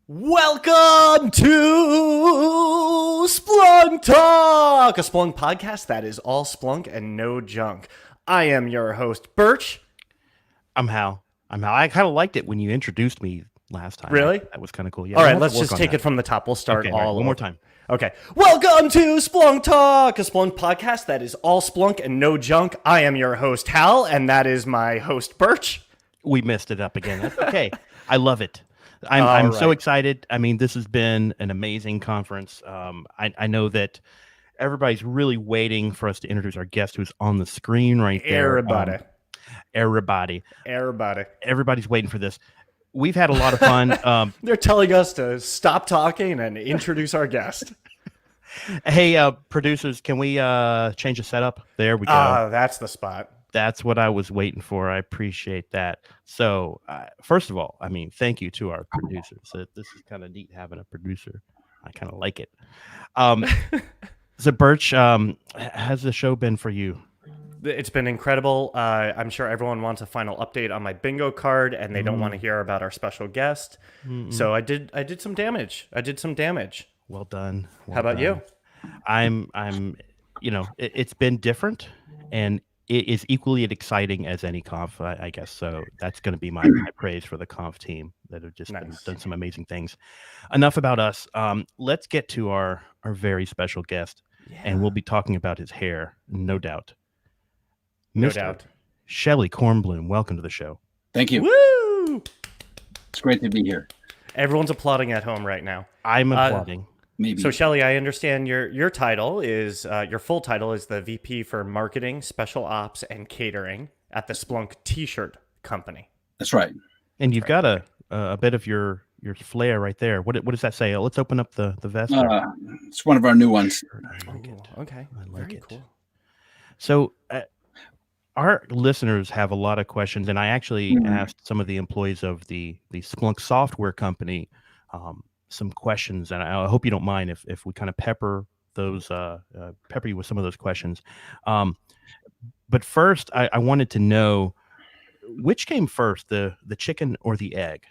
Welcome to Splunk Talk, a Splunk podcast that is all Splunk and no junk. I am your host, Birch. I'm Hal. I kind of liked it when you introduced me last time. Really? That was kind of cool. Yeah. All right, let's just take it from the top. We'll start one more time. Okay. Welcome to Splunk Talk, a Splunk podcast that is all Splunk and no junk. I am your host, Hal, and that is my host, Birch. We messed it up again. That's okay. I love it. I'm right. so excited. I mean, this has been an amazing conference. I know that everybody's really waiting for us to introduce our guest who's on the screen right there. Everybody's waiting for this. We've had a lot of fun. They're telling us to stop talking and introduce our guest. Hey, producers, can we change the setup? There we go. That's the spot. That's what I was waiting for. I appreciate that. So, first of all, I mean, thank you to our producers. This is kind of neat having a producer. I kind of like it. So, Birch, how's the show been for you? It's been incredible. I'm sure everyone wants a final update on my bingo card, and they don't want to hear about our special guest. So I did some damage. Well done. How about you? I'm. It's been different, and it is equally as exciting as any conf, I guess. So that's going to be my praise for the conf team that have just done some amazing things. Enough about us. Let's get to our very special guest, and we'll be talking about his hair, no doubt. No doubt. Shelly Kornbloom, welcome to the show. Thank you. Woo! It's great to be here. Everyone's applauding at home right now. I'm applauding. Maybe. So, Shelly, I understand your title is your full title is the VP for Marketing, Special Ops, and Catering at the Splunk T-shirt company. That's right. And you've got a bit of your flair right there. What does that say? Let's open up the vest. It's one of our new ones. I like it. Okay. I like Very it. Cool. So our listeners have a lot of questions, and I actually asked some of the employees of the Splunk software company some questions, and I hope you don't mind if we kind of pepper you with some of those questions. But first, I wanted to know which came first, the chicken or the egg?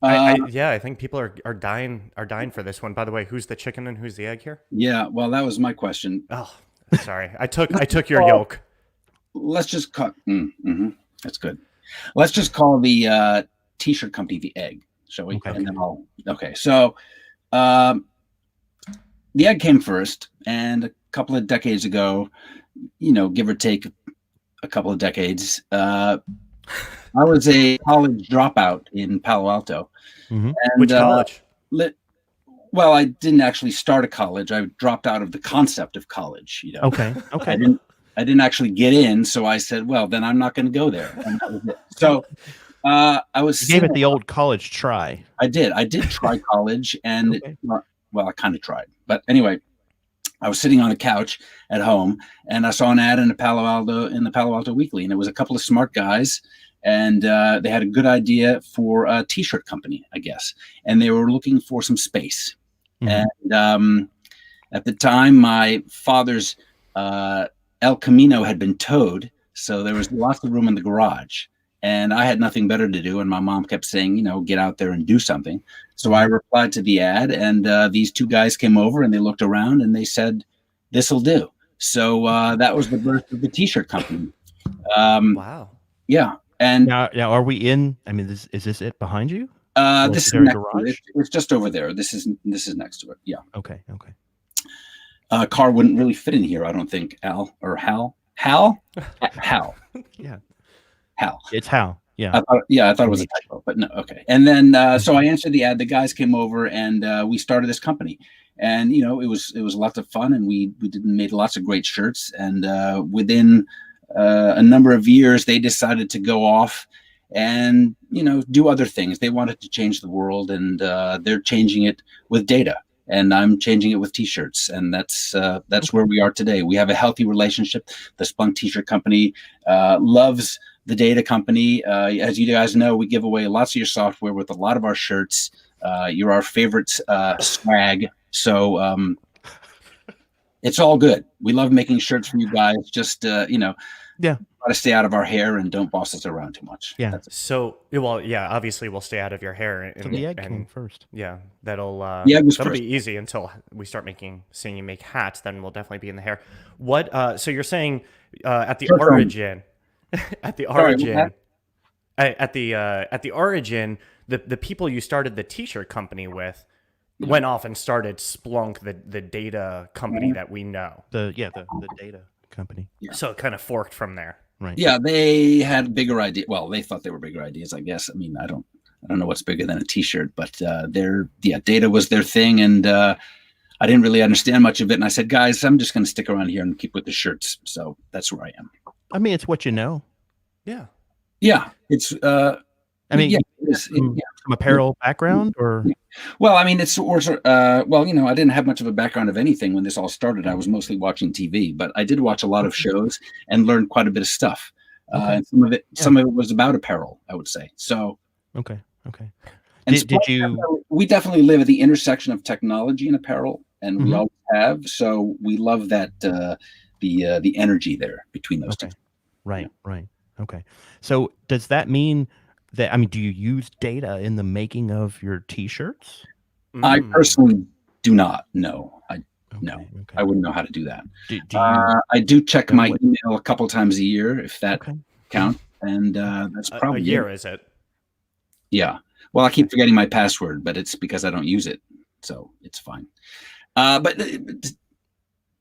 I think people are dying for this one. By the way, who's the chicken and who's the egg here? Yeah, well, that was my question. Oh, sorry, I took your yolk. Let's just call. That's good. Let's just call the T-shirt company the egg, shall we? Okay. And then So, the egg came first, and a couple of decades ago, give or take a couple of decades, I was a college dropout in Palo Alto. And, which college? Well, I didn't actually start a college. I dropped out of the concept of college. Okay. I didn't actually get in, so I said, well, then I'm not going to go there. And that was it. So I was. You gave it the old college try. I did try college, and I kind of tried. But anyway, I was sitting on a couch at home, and I saw an ad in the Palo Alto Weekly, and it was a couple of smart guys, and they had a good idea for a T-shirt company, I guess, and they were looking for some space. And at the time, my father's El Camino had been towed, so there was lots of room in the garage, and I had nothing better to do. And my mom kept saying, get out there and do something. So I replied to the ad, and these two guys came over and they looked around and they said, "This'll do." So that was the birth of the T-shirt company. Wow. Yeah. And now are we in? I mean, is this it behind you? This is next to it. It's just over there. This is next to it. Yeah. Okay. Car wouldn't really fit in here, I don't think. Hal. Hal. Yeah. Hal. It's Hal. Yeah. I thought it was a typo, but no. Okay. And then so I answered the ad. The guys came over and we started this company. And it was lots of fun, and we made lots of great shirts. And within a number of years, they decided to go off and do other things. They wanted to change the world, and they're changing it with data. And I'm changing it with T-shirts, and that's where we are today. We have a healthy relationship. The Splunk T-shirt company loves the data company. As you guys know, we give away lots of your software with a lot of our shirts. You're our favorite swag, so it's all good. We love making shirts for you guys. Just Yeah. Try to stay out of our hair and don't boss us around too much. Yeah. So, well, yeah, obviously we'll stay out of your hair, and, So the egg came and first. yeah, that'll The egg was that'll first. be easy until we start seeing you make hats. Then we'll definitely be in the hair. What? So you're saying at the Short term. origin, at the Sorry, what's origin, at the origin, the people you started the T-shirt company with went off and started Splunk, the data company that we know. The data company. Yeah. So it kind of forked from there. Right. Yeah, they had bigger ideas. Well, they thought they were bigger ideas, I guess. I mean, I don't know what's bigger than a T-shirt, but data was their thing, and I didn't really understand much of it. And I said, guys, I'm just going to stick around here and keep with the shirts. So that's where I am. I mean, it's what you know. Yeah. Yeah, it's. I mean, yeah, some apparel background, or well, I mean, it's well, you know, I didn't have much of a background of anything when this all started. I was mostly watching TV, but I did watch a lot of shows and learned quite a bit of stuff. And some of it was about apparel, I would say. So okay. and Did you? we definitely live at the intersection of technology and apparel, and we always have. So we love that the energy there between those two. Right. Okay. So does that mean that, I mean, do you use data in the making of your T-shirts? I personally do not know. No, Okay. I wouldn't know how to do that. Do you, I do check my email a couple times a year, if that counts, and that's probably a year, is it? Yeah. Well, I keep forgetting my password, but it's because I don't use it, so it's fine. But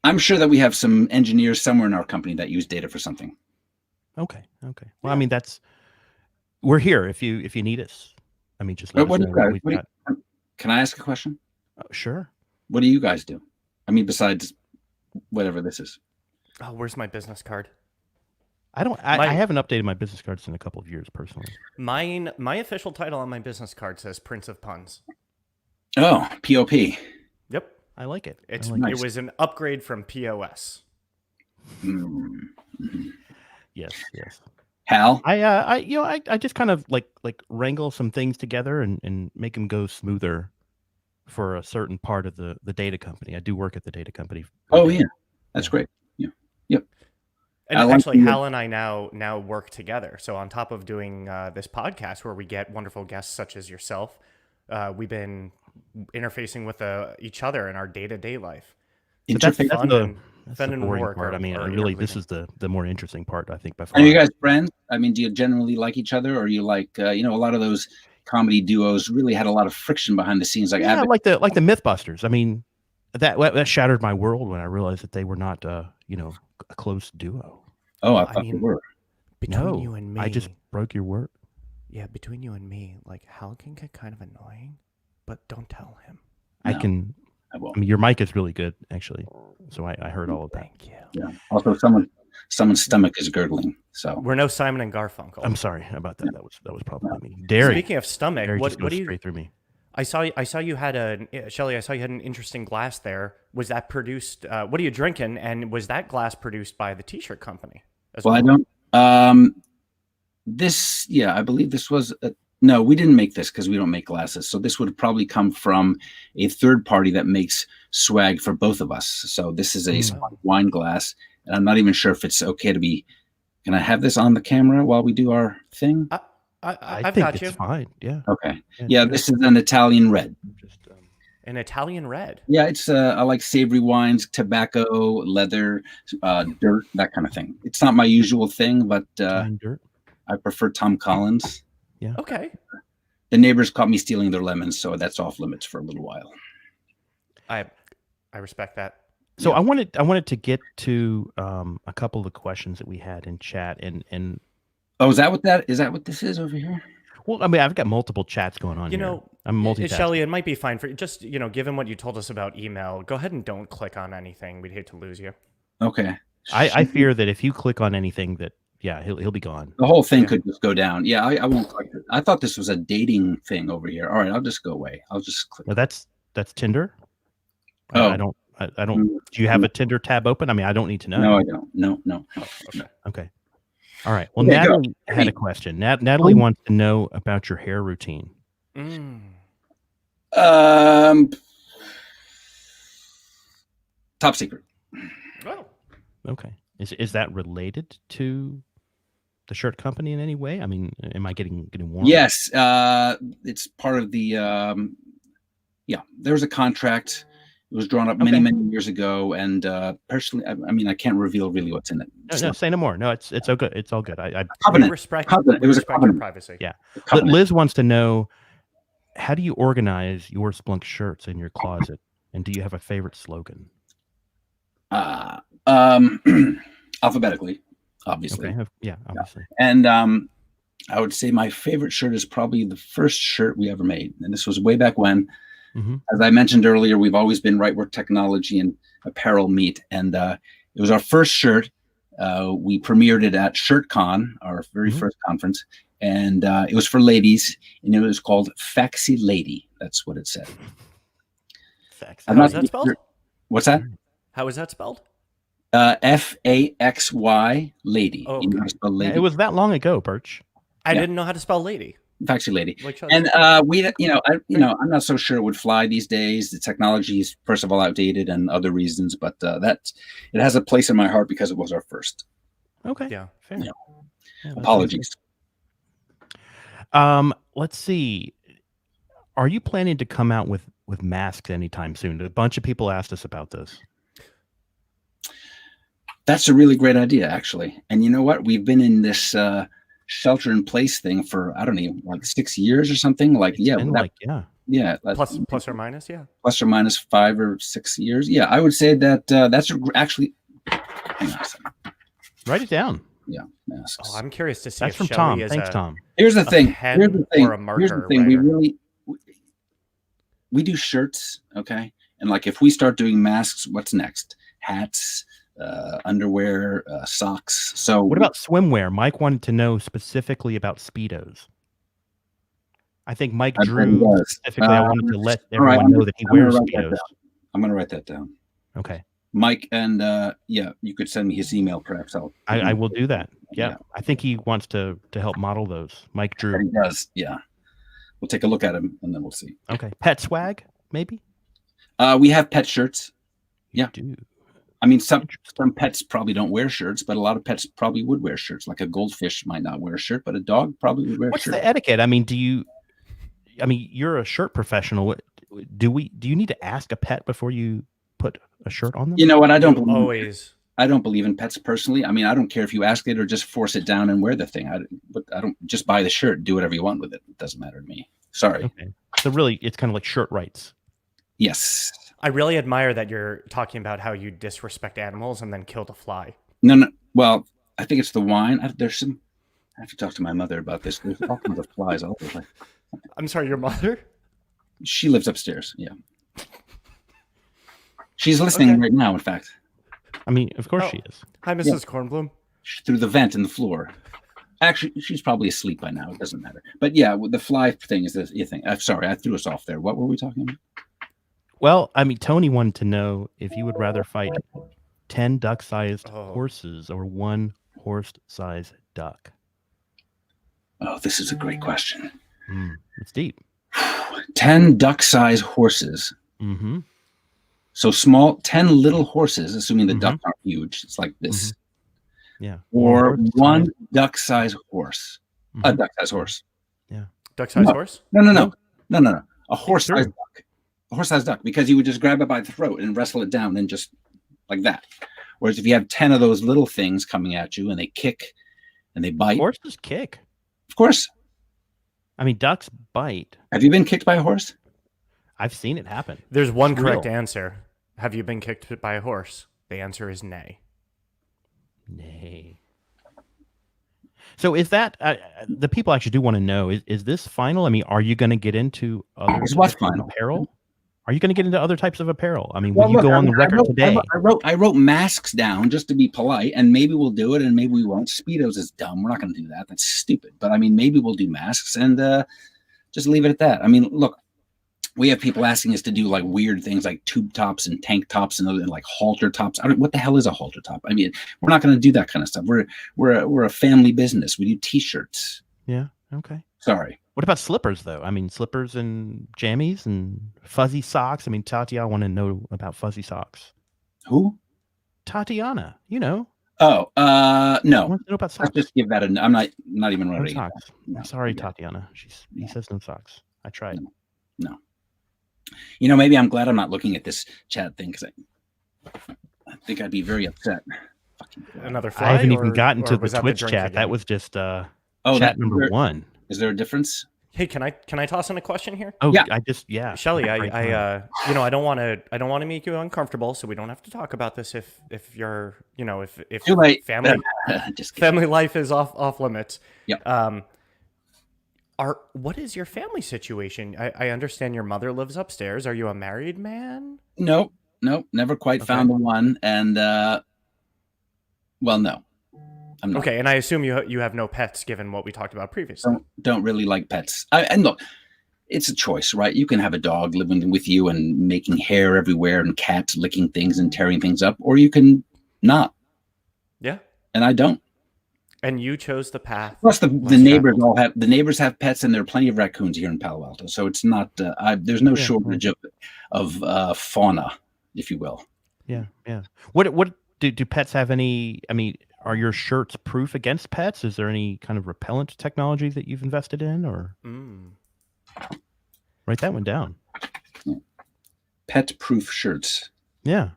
I'm sure that we have some engineers somewhere in our company that use data for something. Okay. Well, I mean, we're here if you need us. I mean, just let us know what we've got. Can I ask a question? Sure. What do you guys do? I mean, besides whatever this is. Oh, where's my business card? I haven't updated my business cards in a couple of years personally. My official title on my business card says Prince of Puns. Oh, POP. Yep. I like it. It was an upgrade from POS. Yes. Hal? I just kind of like wrangle some things together and make them go smoother for a certain part of the data company. I do work at the data company. Oh yeah, that's great. Yeah, yep. And actually, Hal and I now work together. So on top of doing this podcast where we get wonderful guests such as yourself, we've been interfacing with each other in our day-to-day life. So that's the boring part. I mean, really, this is the more interesting part, I think. By far. Are you guys friends? I mean, do you generally like each other, or are you like, a lot of those comedy duos really had a lot of friction behind the scenes? Like, yeah, like the MythBusters. I mean, that shattered my world when I realized that they were not, a close duo. Oh, I thought they were. Between you and me, I just broke your word. Yeah, between you and me, like Hal can get kind of annoying, but don't tell him. No, I won't. I mean, your mic is really good, actually. So I heard all of that. Thank you. Yeah. Also, someone's stomach is gurgling. So we're no Simon and Garfunkel. I'm sorry about that. That was probably me. Derry. Speaking of stomach, what do you? Straight through me. I saw you had Shelly. I saw you had an interesting glass there. Was that produced? What are you drinking? And was that glass produced by the T-shirt company? Well, I don't. I believe this was. No, we didn't make this because we don't make glasses. So this would probably come from a third party that makes swag for both of us. So this is a wine glass, and I'm not even sure if it's okay to be. Can I have this on the camera while we do our thing? I've think got you. It's fine. Yeah. Okay. Yeah, this is an Italian red. An Italian red. Yeah, it's I like savory wines, tobacco, leather, dirt, that kind of thing. It's not my usual thing, but dirt. I prefer Tom Collins. Yeah. Okay. The neighbors caught me stealing their lemons, so that's off limits for a little while. I respect that. So yeah. I wanted to get to a couple of the questions that we had in chat and oh, is that what this is over here? Well, I mean, I've got multiple chats going on. I'm multitasking. Shelly, it might be fine for just given what you told us about email. Go ahead and don't click on anything. We'd hate to lose you. Okay. I fear that if you click on anything, that he'll be gone. The whole thing could just go down. Yeah, I won't click it. I thought this was a dating thing over here. All right, I'll just go away. I'll just click. Well, that's Tinder. Oh, I don't. Do you have a Tinder tab open? I mean, I don't need to know. No, I don't. No. Okay. All right. Well, Natalie had a question. Natalie wants to know about your hair routine. Top secret. Oh. Okay. Is that related to the shirt company in any way? I mean, am I getting warm? Yes, it's part of the. There's a contract. It was drawn up many years ago, and personally, I mean, I can't reveal really what's in it. No, say no more. No, it's all good. It's all good. We respect your privacy. Yeah. Liz wants to know, how do you organize your Splunk shirts in your closet, and do you have a favorite slogan? Alphabetically, obviously. Okay. Yeah, obviously. And I would say my favorite shirt is probably the first shirt we ever made, and this was way back when. Mm-hmm. As I mentioned earlier, we've always been right where technology and apparel meet, and it was our first shirt. We premiered it at ShirtCon, our very first conference, and it was for ladies, and it was called Faxy Lady. That's what it said. How is that spelled? What's that? How is that spelled? Faxy Lady. Oh, okay. Lady. It was that long ago, Birch. I didn't know how to spell lady. Faxy Lady. And I'm not so sure it would fly these days. The technology is, first of all, outdated and other reasons, but it has a place in my heart because it was our first. Okay. Yeah. Fair. Yeah, apologies. Let's see. Are you planning to come out with masks anytime soon? A bunch of people asked us about this. That's a really great idea, actually. And you know what? We've been in this shelter in place thing for, I don't know, like 6 years or something. Plus or minus, plus or minus 5 or 6 years. Yeah, I would say that that's actually. Hang on a second. Write it down. Yeah. Masks. Oh, I'm curious to see. That's if from Shelly Tom. Thanks, Tom. Here's the thing. Here's the thing. We do shirts, okay, and like if we start doing masks, what's next? Hats. Underwear, socks. So what about swimwear? Mike wanted to know specifically about Speedos. I think Mike Drew specifically. I wanted to let everyone know that he wears Speedos. I'm going to write that down. Okay. Mike, and you could send me his email, perhaps. I will do that. Yeah. I think he wants to help model those. Mike Drew. He does. Yeah. We'll take a look at him and then we'll see. Okay. Pet swag, maybe. We have pet shirts. Yeah. You do. I mean, some pets probably don't wear shirts, but a lot of pets probably would wear shirts. Like a goldfish might not wear a shirt, but a dog probably would wear a shirt. What's the etiquette? I mean, you're a shirt professional. Do you need to ask a pet before you put a shirt on them? You know what? I don't believe in pets personally. I mean, I don't care if you ask it or just force it down and wear the thing. I don't just buy the shirt, do whatever you want with it. It doesn't matter to me. Sorry. Okay. So really, it's kind of like shirt rights. Yes. I really admire that you're talking about how you disrespect animals and then killed a fly. No. Well, I think it's the wine. I have to talk to my mother about this. There's all kinds of flies all over the place. I'm sorry, your mother? She lives upstairs. Yeah. She's listening right now, in fact. I mean, of course she is. Hi, Mrs. Kornbloom. Through the vent in the floor. Actually, she's probably asleep by now. It doesn't matter. But yeah, the fly thing is the thing. I'm sorry, I threw us off there. What were we talking about? Well, I mean, Tony wanted to know if you would rather fight 10 duck-sized horses or 1 horse-sized duck. Oh, this is a great question. It's deep. 10 duck-sized horses. Mm-hmm. So small, 10 little horses, assuming the ducks aren't huge. It's like this. Yeah. Or 1 duck-sized horse. A duck-sized horse. Yeah. Duck-sized horse? No. A horse-sized duck. A horse-sized duck, because you would just grab it by the throat and wrestle it down and just like that. Whereas if you have 10 of those little things coming at you and they kick and they bite. Horses kick. Of course. I mean, ducks bite. Have you been kicked by a horse? I've seen it happen. There's one correct answer. Have you been kicked by a horse? The answer is nay. Nay. So is that the people actually do want to know? Is this final? I mean, are you going to get into other apparel? Are you going to get into other types of apparel? I mean, will you go on the record today? I wrote masks down just to be polite, and maybe we'll do it, and maybe we won't. Speedos is dumb. We're not going to do that. That's stupid. But I mean, maybe we'll do masks and just leave it at that. I mean, look, we have people asking us to do like weird things like tube tops and tank tops and like halter tops. What the hell is a halter top? I mean, we're not going to do that kind of stuff. We're a family business. We do T-shirts. Yeah. Okay. Sorry. What about slippers, though? I mean, slippers and jammies and fuzzy socks. I mean, Tatiana, I want to know about fuzzy socks. Who? Tatiana. You know, Oh, I no. want to know about Let's socks. just give that I'm not even No ready. socks. No, I'm sorry, yeah. Tatiana. He says no socks. I tried. No. You know, maybe I'm glad I'm not looking at this chat thing because I think I'd be very upset. Another fly. I haven't even gotten or to the was that Twitch drink chat. again? That was just chat number 1. Is there a difference? Hey, can I toss in a question here? Oh, yeah. Shelly, I don't want to make you uncomfortable, so we don't have to talk about this if you're, if Too late. family life is off limits. Yeah. What is your family situation? I understand your mother lives upstairs. Are you a married man? Nope. Never quite found the one. And well, no. I'm not. Okay, and I assume you have no pets, given what we talked about previously. Don't really like pets. And look, it's a choice, right? You can have a dog living with you and making hair everywhere, and cats licking things and tearing things up, or you can not. Yeah. And I don't. And you chose the path. Plus, the neighbors have pets, and there are plenty of raccoons here in Palo Alto, so it's not. There's no shortage of fauna, if you will. Yeah. What do pets have any? I mean, are your shirts proof against pets? Is there any kind of repellent technology that you've invested in, or write that one down? Pet-proof shirts. Yeah.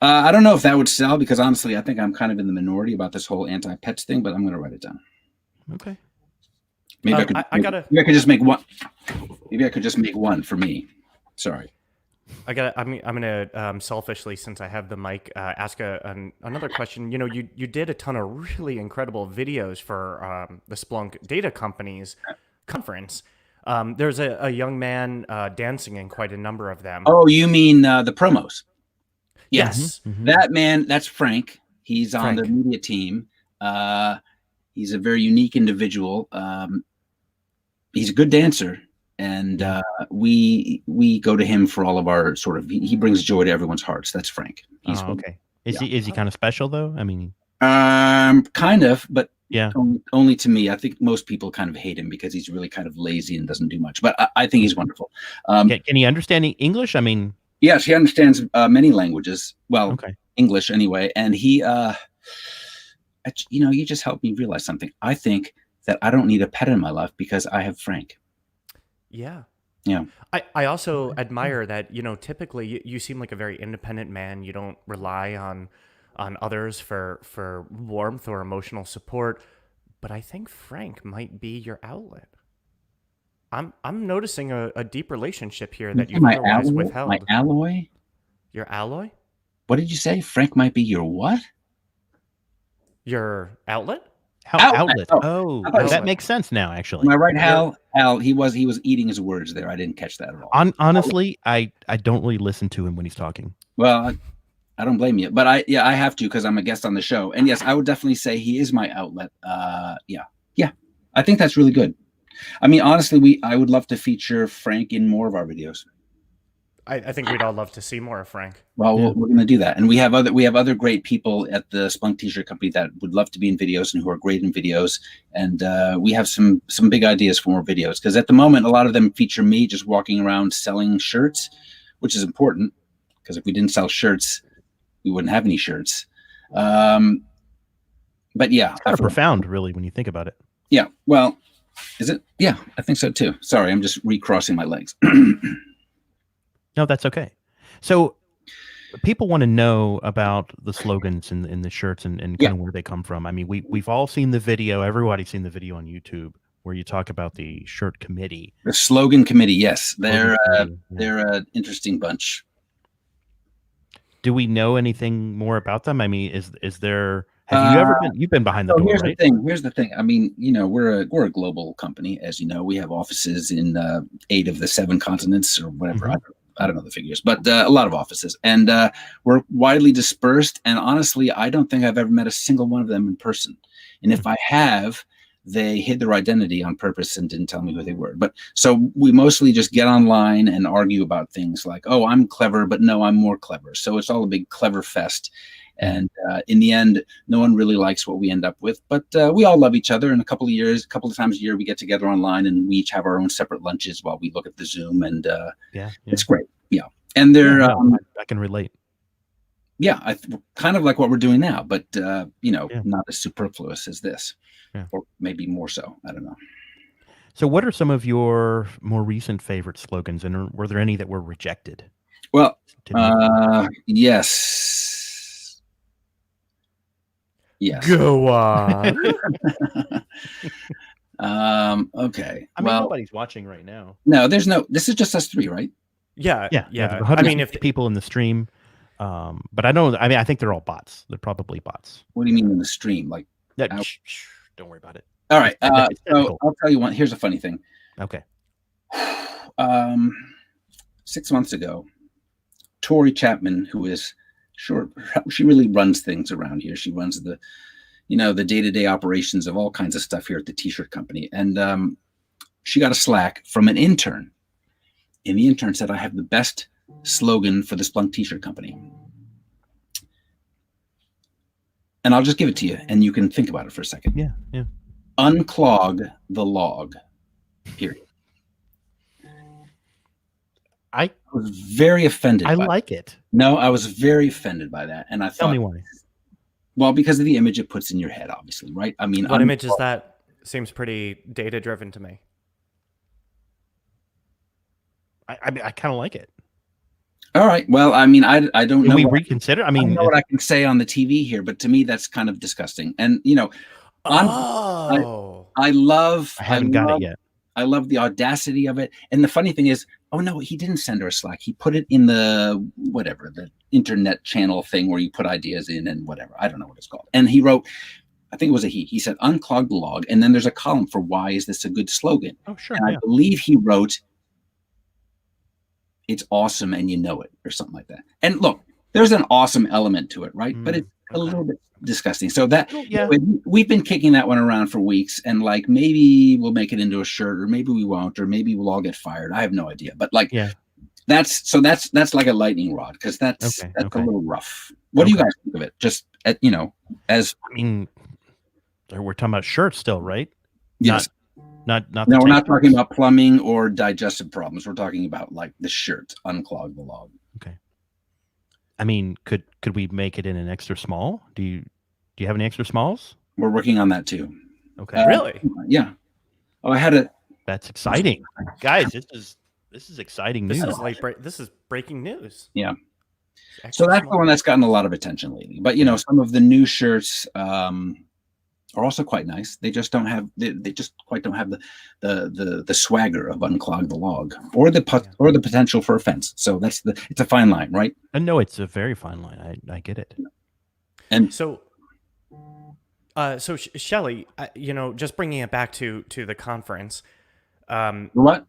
I don't know if that would sell, because honestly, I think I'm kind of in the minority about this whole anti-pets thing, but I'm going to write it down. Okay. Maybe I could just make one. Maybe I could just make one for me. Sorry. I'm gonna selfishly, since I have the mic, ask another question. You did a ton of really incredible videos for the Splunk Data Companies conference. There's a young man dancing in quite a number of them. Oh, you mean the promos? Yes. Mm-hmm. That man, that's Frank. He's on the media team. He's a very unique individual. He's a good dancer. And we go to him for all of our sort of. He brings joy to everyone's hearts. That's Frank. He's okay. Is he kind of special though? I mean, kind of, but yeah, only to me. I think most people kind of hate him because he's really kind of lazy and doesn't do much. But I think he's wonderful. Can he understand English? I mean, yes, he understands many languages. Well, English anyway. And he, you just helped me realize something. I think that I don't need a pet in my life because I have Frank. Yeah. Yeah. I also admire that, typically you seem like a very independent man. You don't rely on others for warmth or emotional support. But I think Frank might be your outlet. I'm noticing a deep relationship here that you've otherwise withheld. My alloy? Your alloy? What did you say? Frank might be your what? Your outlet? Outlet. Oh, that makes sense now, actually. Am I right, Hal? Hal, he was eating his words there. I didn't catch that at all. Honestly, I don't really listen to him when he's talking. Well, I don't blame you, but I have to, because I'm a guest on the show. And yes, I would definitely say he is my outlet. Yeah. I think that's really good. I mean, honestly, I would love to feature Frank in more of our videos. I think we'd all love to see more of Frank. Well, we're going to do that, and we have other great people at the Splunk T-shirt company that would love to be in videos and who are great in videos, and we have some big ideas for more videos, because at the moment a lot of them feature me just walking around selling shirts, which is important, because if we didn't sell shirts, we wouldn't have any shirts. But yeah, it's kind of profound, really, when you think about it. Yeah. Well, is it? Yeah, I think so too. Sorry, I'm just recrossing my legs. No, that's okay. So people want to know about the slogans in the shirts and kind of where they come from. I mean, we've all seen the video. Everybody's seen the video on YouTube where you talk about the shirt committee. The slogan committee, yes. They're an interesting bunch. Do we know anything more about them? I mean, is there... Have you ever been? You've been behind the door, here's right? Here's the thing. I mean, we're a global company, as you know. We have offices in 8 of the 7 continents, or whatever. Mm-hmm. I don't know the figures, but a lot of offices, and we're widely dispersed. And honestly, I don't think I've ever met a single one of them in person. And if I have, they hid their identity on purpose and didn't tell me who they were. But so we mostly just get online and argue about things like, "Oh, I'm clever, but no, I'm more clever." So it's all a big clever fest. And in the end, no one really likes what we end up with. But we all love each other. And a couple of times a year, we get together online and we each have our own separate lunches while we look at the Zoom. And it's great. Yeah. And they're I can relate. Yeah, kind of like what we're doing now, but Yeah. not as superfluous as this, Yeah. or maybe more so. I don't know. So, what are some of your more recent favorite slogans, and were there any that were rejected? Well, Didn't yes. Go on. Okay. I mean, well, nobody's watching right now. no, there's no. This is just us three, right? Yeah. There's I 150 mean, if people in the stream, but I don't. I mean, I think they're all bots. They're probably bots. What do you mean in the stream? Like, Don't worry about it. all right. It's So technical. I'll tell you one. Here's a funny thing. Okay. 6 months ago, Tori Chapman, who is she really runs things around here. She runs the day-to-day operations of all kinds of stuff here at the t-shirt company. And she got a Slack from an intern. And the intern said, I have the best slogan for the Splunk t-shirt company. And I'll just give it to you, and you can think about it for a second. Yeah. Unclog the log, period. I was very offended. I like it. No, I was very offended by that. And I thought, Tell me why. Well, because of the image it puts in your head, obviously, right? I mean, what image is that? Seems pretty data-driven to me. I mean, I kind of like it. All right. Well, I mean, I don't know. Can we reconsider? I mean, I don't know what I can say on the TV here, but to me, that's kind of disgusting. And I love. I haven't got it yet. I love the audacity of it. And the funny thing is, oh no, he didn't send her a Slack. He put it in the internet channel thing where you put ideas in and whatever. I don't know what it's called. And he wrote, I think it was a he. He said, unclog the log. And then there's a column for why is this a good slogan? Oh, sure. And I believe he wrote, it's awesome and you know it, or something like that. And look, there's an awesome element to it, right? But it's a little bit disgusting. So that we've been kicking that one around for weeks, and like maybe we'll make it into a shirt, or maybe we won't, or maybe we'll all get fired. I have no idea. But like that's like a lightning rod, because that's a little rough. What do you guys think of it? Just as I mean, we're talking about shirts still, right? Yes. No, we're not talking about plumbing or digestive problems. We're talking about like the shirt, unclog the log. Okay. I mean, could we make it in an extra small? Do you have any extra smalls? We're working on that too. Okay. Really? Yeah. Oh, I had a. That's exciting, guys. This is exciting news. This is breaking news. Yeah. So that's the one that's gotten a lot of attention lately. But some of the new shirts are also quite nice. They just don't have. They just quite don't have the swagger of unclog the log, or the potential for offense. So it's a fine line, right? And no, it's a very fine line. I get it. And so Shelly, just bringing it back to the conference. What?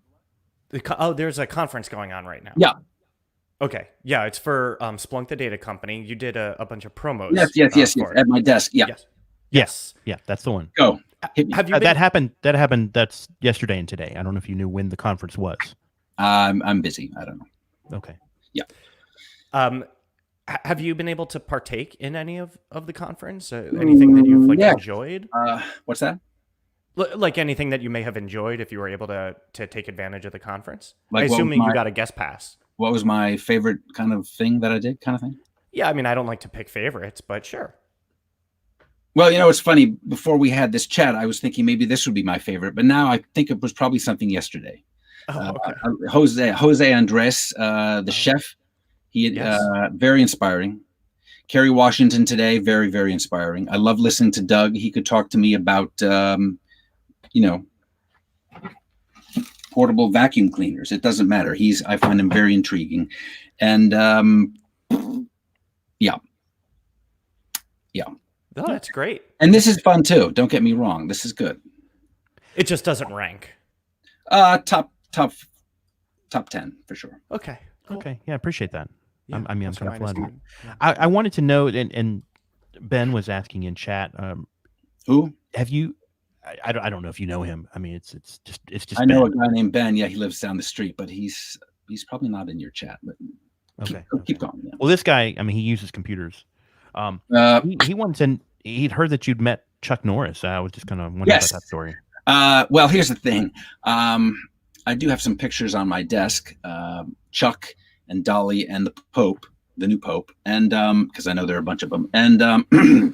There's a conference going on right now. Yeah. Okay. Yeah, it's for Splunk, the data company. You did a bunch of promos. Yes. At my desk. Yeah. Yes. Yeah, that's the one. Go. Have you that happened? That happened. That's yesterday and today. I don't know if you knew when the conference was. I'm busy. I don't know. Okay. Yeah. Have you been able to partake in any of the conference? Anything that you've enjoyed? What's that? Like anything that you may have enjoyed if you were able to take advantage of the conference? Like assuming you got a guest pass. What was my favorite kind of thing that I did, kind of thing? Yeah, I mean, I don't like to pick favorites, but sure. Well, it's funny. Before we had this chat, I was thinking maybe this would be my favorite, but now I think it was probably something yesterday. Oh, okay. Jose Andres, the chef, he very inspiring. Kerry Washington today, very, very inspiring. I love listening to Doug. He could talk to me about, portable vacuum cleaners. It doesn't matter. I find him very intriguing, and yeah. Oh, that's great. And this is fun too. Don't get me wrong. This is good. It just doesn't rank. Top 10 for sure. Okay. Cool. Okay. Yeah, I appreciate that. Yeah, I'm kind of flattered. Yeah. I wanted to know, and Ben was asking in chat. Who have you? I don't know if you know him. I mean, it's just. I know a guy named Ben. Yeah, he lives down the street, but he's probably not in your chat. But keep going. Yeah. Well, this guy, I mean, he uses computers. He once he'd heard that you'd met Chuck Norris. I was just kind of wondering about that story. Well, here's the thing. I do have some pictures on my desk. Chuck and Dolly and the Pope new pope, and because I know there are a bunch of them, and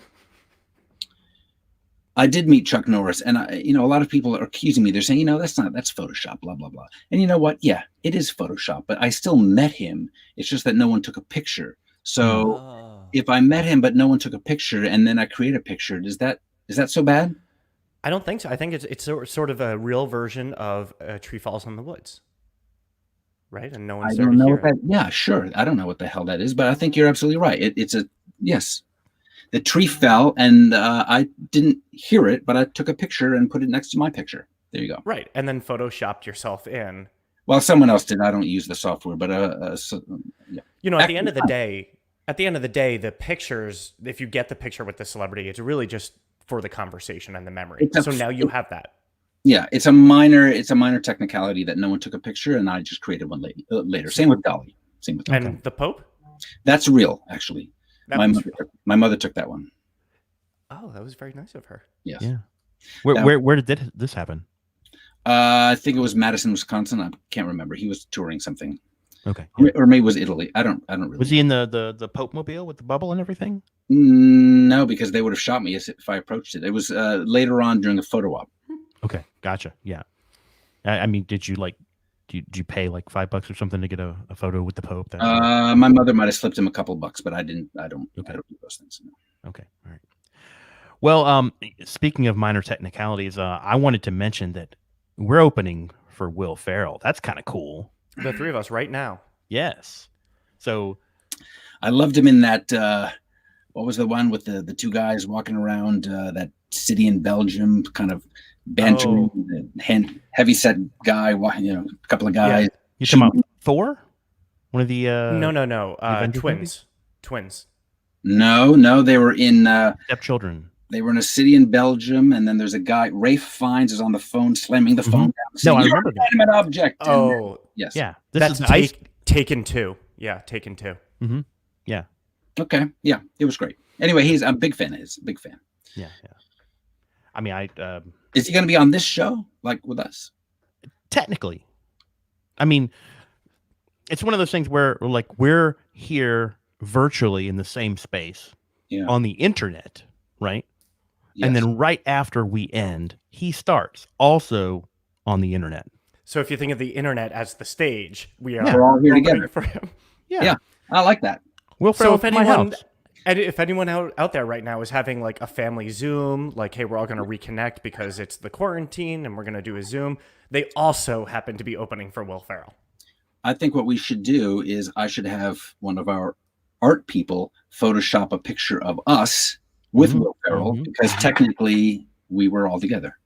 I did meet Chuck Norris, and a lot of people are accusing me. They're saying, that's Photoshop, blah blah blah. And you know what? Yeah, it is Photoshop, but I still met him. It's just that no one took a picture. So if I met him, but no one took a picture, and then I create a picture, is that so bad? I don't think so. I think it's sort of a real version of A Tree Falls in the Woods, right? And no one's there to hear it. Yeah, sure. I don't know what the hell that is, but I think you're absolutely right. Yes. The tree fell, and I didn't hear it, but I took a picture and put it next to my picture. There you go. Right, and then photoshopped yourself in. Well, someone else did. I don't use the software, but yeah. At the end of the day, the pictures, if you get the picture with the celebrity, it's really just for the conversation and the memory. So now you have that. Yeah, it's a minor technicality that no one took a picture, and I just created one later. Same with Dolly. And the Pope? That's real, actually. My mother took that one. Oh, that was very nice of her. Yes. Yeah. Where did this happen? I think it was Madison, Wisconsin. I can't remember. He was touring something. Okay. Or maybe it was Italy. I don't really. Was he in the Pope mobile with the bubble and everything? No, because they would have shot me if I approached it. It was later on during a photo op. Okay, gotcha. Yeah. I mean, did you did you pay like $5 or something to get a photo with the Pope? My mother might have slipped him a couple bucks, but I didn't. I don't do those things. No. Okay. All right. Well, speaking of minor technicalities, I wanted to mention that we're opening for Will Ferrell. That's kind of cool. The three of us right now. Yes. So I loved him in that. What was the one with the two guys walking around that city in Belgium, kind of bantering, heavy set guy, a couple of guys. Yeah. You talking about Thor? One of the no. Twins. No, they were in Stepchildren. They were in a city in Belgium, and then there's a guy, Rafe Fiennes, is on the phone, slamming the phone down. No, I remember that. An object. Oh, yes. Yeah. That's Taken 2. Yeah, Taken 2. Mm-hmm. Yeah. Okay. Yeah, it was great. Anyway, I'm a big fan of his. Big fan. Yeah. I mean, is he going to be on this show, like with us? Technically. I mean, it's one of those things where we're here virtually in the same space on the internet, right? Yes. And then right after we end, he starts also on the internet. So if you think of the internet as the stage, we're all here together for him. Yeah, I like that. So if anyone out there right now is having like a family Zoom, like, hey, we're all going to reconnect because it's the quarantine and we're going to do a Zoom, they also happen to be opening for Will Ferrell. I think what we should do is I should have one of our art people Photoshop a picture of us with Will Ferrell because technically we were all together.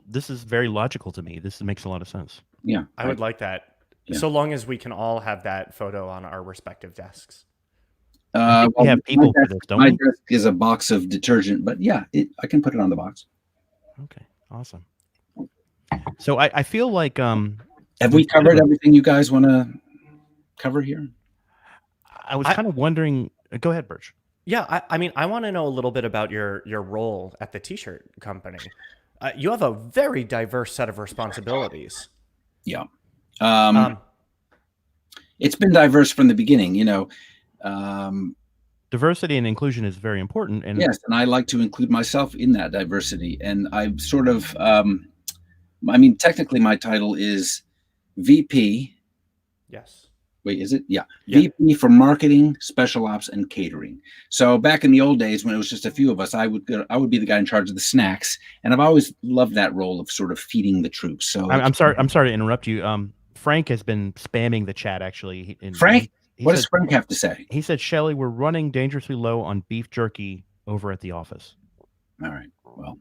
This is very logical to me. This makes a lot of sense. Yeah, I would like that. Yeah. So long as we can all have that photo on our respective desks. We have people for this, don't we? My desk is a box of detergent, but yeah, I can put it on the box. Okay, awesome. So I feel like have we covered everything you guys want to cover here? I was kind of wondering. Go ahead, Birch. Yeah, I mean, I want to know a little bit about your role at the T-shirt company. You have a very diverse set of responsibilities. Yeah. It's been diverse from the beginning, diversity and inclusion is very important. And yes, and I like to include myself in that diversity. And I've sort of, technically my title is VP. Yes. Wait, is it? Yeah. VP for marketing, special ops, and catering. So back in the old days when it was just a few of us, I would be the guy in charge of the snacks. And I've always loved that role of sort of feeding the troops. So I'm sorry to interrupt you. Frank has been spamming the chat actually. Frank? What does Frank have to say? He said, Shelly, we're running dangerously low on beef jerky over at the office. All right. Well,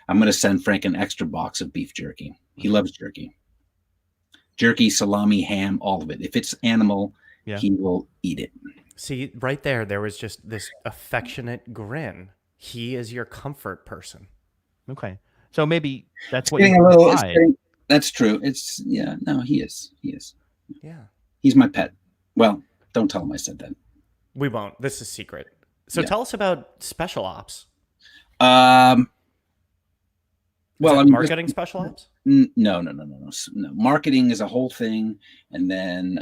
I'm going to send Frank an extra box of beef jerky. He loves jerky. Jerky, salami, ham, all of it. If it's animal, he will eat it. See, right there was just this affectionate grin. He is your comfort person. Okay. So maybe that's what that's true. He is. Yeah. He's my pet. Well, don't tell him I said that. We won't. This is secret. So tell us about special ops. Well, I that mean, marketing special ops? No. Marketing is a whole thing, and then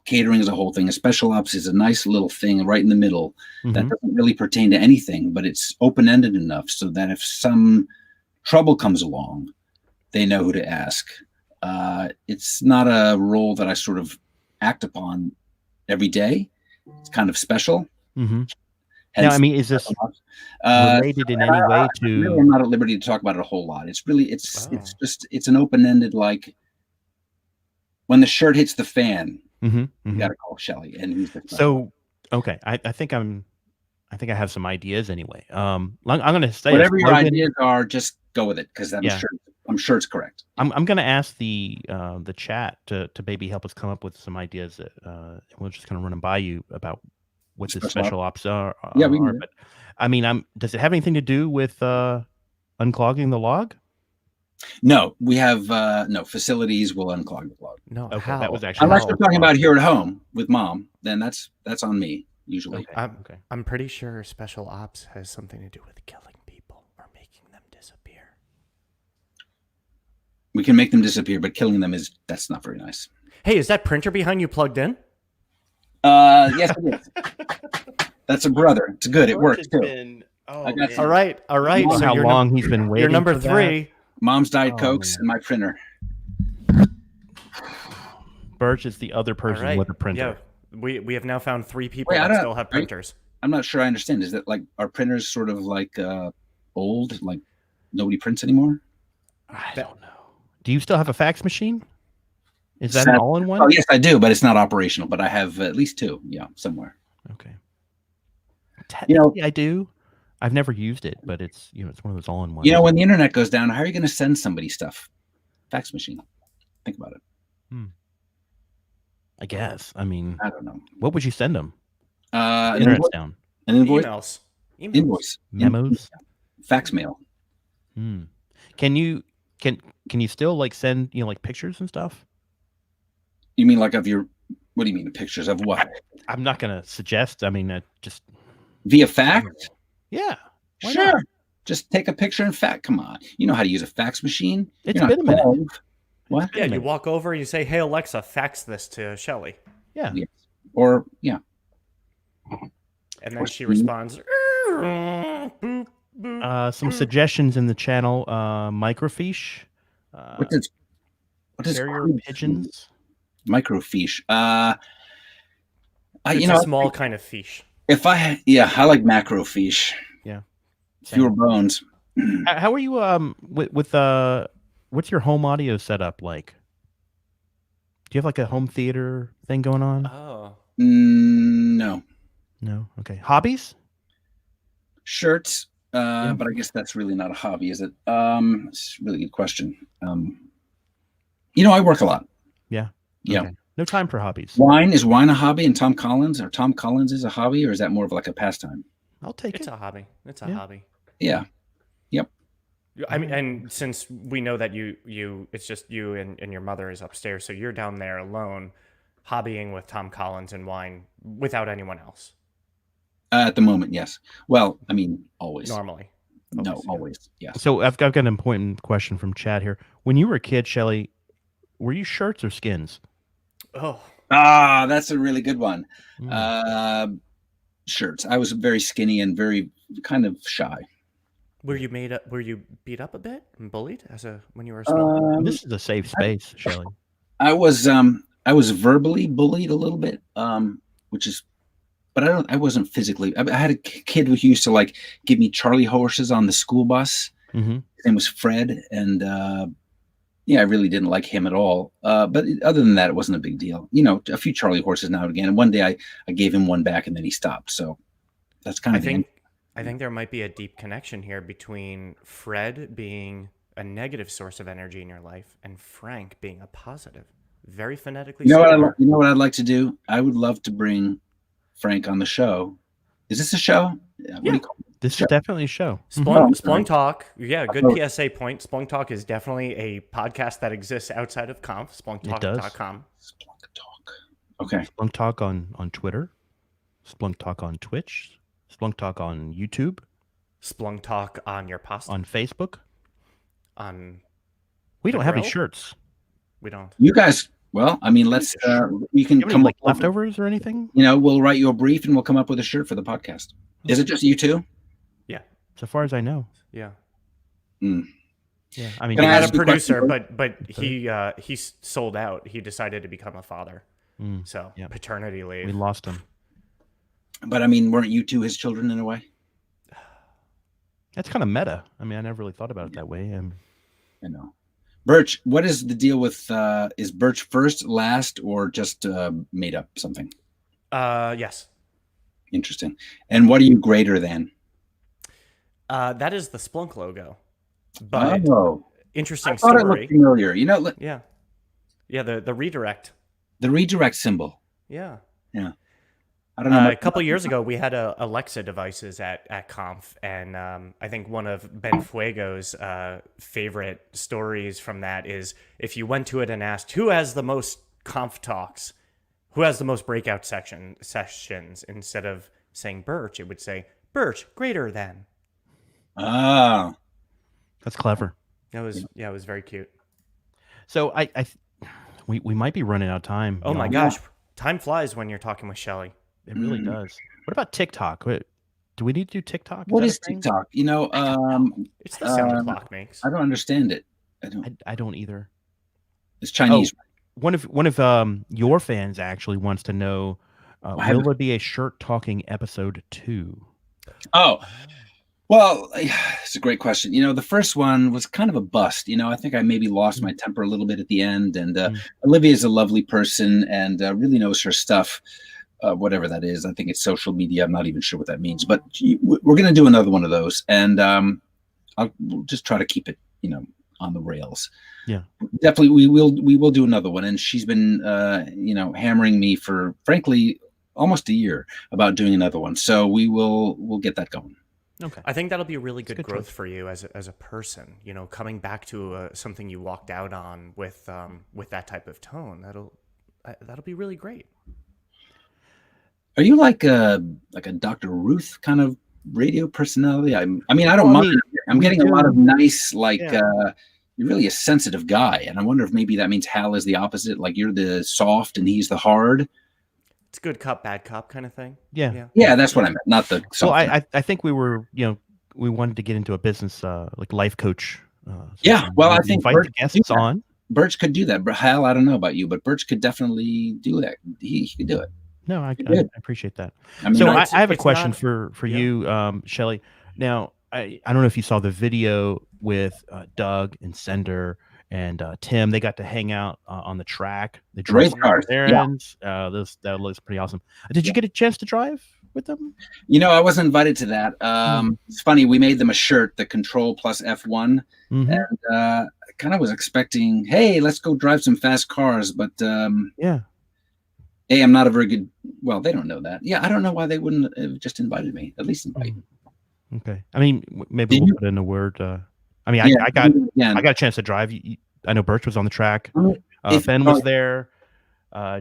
catering is a whole thing. A special ops is a nice little thing right in the middle that doesn't really pertain to anything, but it's open-ended enough so that if some trouble comes along, they know who to ask. It's not a role that I sort of act upon every day. It's kind of special. Now, I mean, is this related in any way to? Really, I'm not at liberty to talk about it a whole lot. It's really, it's an open-ended, like when the shirt hits the fan, you got to call Shelly. And so, okay, I think I have some ideas anyway. I'm going to say whatever your ideas are, just go with it because I'm sure it's correct. I'm going to ask the chat to maybe help us come up with some ideas that we'll just kind of run them by you about what the special ops are. Yeah, but I mean, does it have anything to do with unclogging the log? No, we have no facilities will unclog the log. No, okay, that was actually unless we're talking about here at home with mom, then that's on me usually. Okay. I'm pretty sure special ops has something to do with killing people or making them disappear. We can make them disappear, but killing them that's not very nice. Hey, is that printer behind you plugged in? Yes, it is. That's a brother. It's good. It works too. All right. So how long he's been waiting? You're number 3. Mom's Diet Cokes and my printer. Birch is the other person with a printer. Yeah, we have now found 3 people that still have printers. I'm not sure I understand. Is that like our printers sort of like old, like nobody prints anymore? I don't know. Do you still have a fax machine? Is that an all-in-one? Oh, yes, I do, but it's not operational. But I have at least 2, somewhere. Okay. Technically, I do. I've never used it, but it's it's one of those all-in-ones. When the internet goes down, how are you going to send somebody stuff? Fax machine. Think about it. I guess. I mean, I don't know. What would you send them? Internet's down. An invoice. Invoice. Memos. Fax mail. Can you still like send like pictures and stuff? You mean like of your? What do you mean pictures of what? I'm not gonna suggest. I mean, just via fax. Yeah, sure. Not? Just take a picture and fax. Come on, you know how to use a fax machine. It's been a minute. What? Yeah, you walk over, you say, "Hey Alexa, fax this to Shelly." Yeah. Yes. Or yeah. And then she responds. Some suggestions in the channel. Microfiche. What is carrier pigeons? Microfiche. It's a small kind of fiche. I like macrofiche. Yeah. Fewer bones. How are you with what's your home audio setup like? Do you have like a home theater thing going on? Oh. No. No. Okay. Hobbies? Shirts. But I guess that's really not a hobby, is it? It's a really good question. I work a lot. Yeah. Yeah. Okay. No time for hobbies. Is wine a hobby? And Tom Collins is a hobby, or is that more of like a pastime? I'll take it. It's a hobby. It's a hobby. Yeah. Yep. I mean, and since we know that it's just you and your mother is upstairs, so you're down there alone, hobbying with Tom Collins and wine without anyone else. At the moment, yes. Well, I mean, always. Normally. Always. Yeah. So I've got an important question from Chad here. When you were a kid, Shelly, were you shirts or skins? Oh. That's a really good one. Shirts. I was very skinny and very kind of shy. Were you beat up a bit and bullied when you were small? This is a safe space, Shelly. I was verbally bullied a little bit, but I wasn't physically. I had a kid who used to like give me Charlie horses on the school bus. His name was Fred, and I really didn't like him at all. But other than that, it wasn't a big deal. A few Charlie horses now and again. And one day I gave him one back, and then he stopped. So that's kind of. I think there might be a deep connection here between Fred being a negative source of energy in your life and Frank being a positive. Very phonetically. You know what I'd like to do? I would love to bring Frank on the show. Is this a show? Yeah. What do you call it? This is definitely a show. Splunk Talk. Yeah, good PSA point. Splunk Talk is definitely a podcast that exists outside of conf. SplunkTalk.com. Splunk Talk. Okay. Splunk Talk on Twitter. Splunk Talk on Twitch. Splunk Talk on YouTube. Splunk Talk on your pasta. On Facebook. on We the don't have any grill. shirts. We don't. You guys, well, I mean, let's. You can Have any come like up with- leftovers or anything? We'll write you a brief and we'll come up with a shirt for the podcast. Is it just you two? Yeah. So far as I know. Yeah. Mm. Yeah. I mean, Can We I had ask a you a question, producer, Bert? but he sold out. He decided to become a father. So yeah. paternity leave. We lost him. But I mean, weren't you two his children in a way? That's kind of meta. I mean, I never really thought about it that way. I know. Birch, what is the deal with? Is Birch first, last, or just made up something? Yes. Interesting. And what are you greater than? That is the Splunk logo. But interesting I thought story. it looked familiar. Yeah. Yeah. The redirect. The redirect symbol. Yeah. Yeah. I don't know. A couple years ago, we had Alexa devices at Conf, and I think one of Ben Fuego's favorite stories from that is if you went to it and asked who has the most Conf talks, who has the most breakout sessions, instead of saying Birch, it would say Birch greater than. Ah, That's clever. It was very cute. So we might be running out of time. Oh my gosh, time flies when you're talking with Shelly. It really does. What about TikTok? Do we need to do TikTok? What is TikTok? It's the sound the clock makes. I don't understand it. I don't either. It's Chinese. One of your fans actually wants to know, will there be a shirt talking episode 2? Oh, well, it's a great question. The first one was kind of a bust. I think I maybe lost my temper a little bit at the end. And Olivia is a lovely person and really knows her stuff. Whatever that is. I think it's social media. I'm not even sure what that means, but we're going to do another one of those, and we'll just try to keep it, on the rails. Yeah, definitely. We will do another one, and she's been, hammering me for, frankly, almost a year about doing another one. So we'll get that going. Okay. I think that'll be a really good growth for you as a person. Coming back to something you walked out on with that type of tone. That'll be really great. Are you like a Dr. Ruth kind of radio personality? I mean, I don't mind. I'm getting a lot of nice, you're really a sensitive guy. And I wonder if maybe that means Hal is the opposite. Like you're the soft and he's the hard. It's good cop, bad cop kind of thing. Yeah. Yeah, that's what I meant. Not the soft. Well, I think we were, we wanted to get into a business, like life coach. Well, I think invite the guests on. Birch could do that. But Hal, I don't know about you, but Birch could definitely do that. He could do it. No, I appreciate that. I mean, so I have a question for you, Shelly. Now, I don't know if you saw the video with Doug and Sender and Tim. They got to hang out on the track. They drove cars. errands. That looks pretty awesome. Did you get a chance to drive with them? I wasn't invited to that. It's funny. We made them a shirt, the Control plus F1, and I kind of was expecting, hey, let's go drive some fast cars, but I'm not a very good. Well, they don't know that. Yeah, I don't know why they wouldn't have just invited me. At least invite. Okay. I mean, maybe we'll put in a word. I mean, I got a chance to drive. I know Birch was on the track. Ben was there.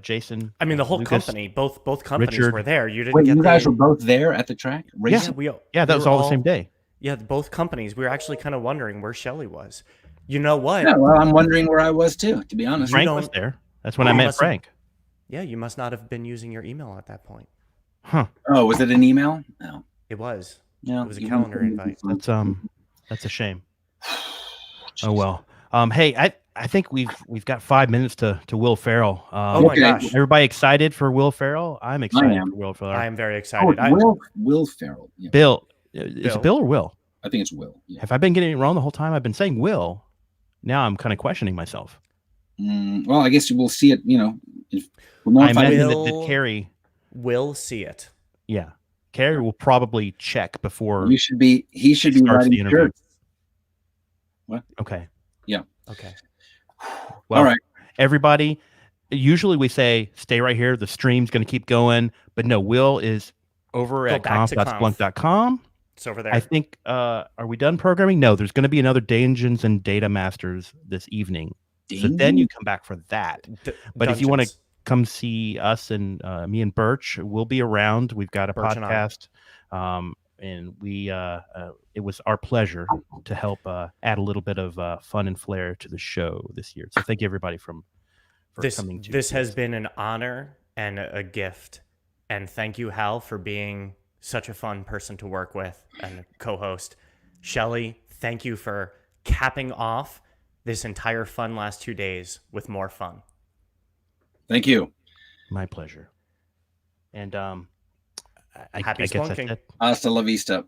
Jason. I mean, the whole Lucas, company, both companies were there. You didn't Wait, get you guys were both there at the track? Racing? Yeah, that was all the same day. Yeah, both companies. We were actually kind of wondering where Shelly was. You know what? Yeah, well, I'm wondering where I was too, to be honest. Frank was there. That's when I met Frank. Yeah, you must not have been using your email at that point. Huh. Oh, was it an email? No. It was. Yeah. It was a calendar invite. That's a shame. Oh well. Hey, I think we've got 5 minutes to Will Ferrell. Oh my gosh. Everybody excited for Will Ferrell? I'm excited for Will Ferrell. I am very excited. Will Ferrell. Yeah. Bill. Is it Bill or Will? I think it's Will. Yeah. Have I been getting it wrong the whole time? I've been saying Will. Now I'm kind of questioning myself. Well, I guess we'll see it, I imagine that Carrie will see it. Yeah. Carrie will probably check before he should be writing the interview. What? Okay. Yeah. Okay. Well, all right. Everybody, usually we say stay right here. The stream's going to keep going. But no, Will is over at conf.splunk.com. It's over there. I think, are we done programming? No, there's going to be another Dungeons and Data Masters this evening. So then you come back for that. But if you want to come see us and me and Birch, we'll be around. We've got a podcast. and we it was our pleasure to help add a little bit of fun and flair to the show this year. So thank you everybody for coming to this has been an honor and a gift, and thank you, Hal, for being such a fun person to work with and co-host. Shelly, thank you for capping off this entire fun last 2 days with more fun. Thank you. My pleasure. And Happy I guess that's splunking. it. Hasta la vista.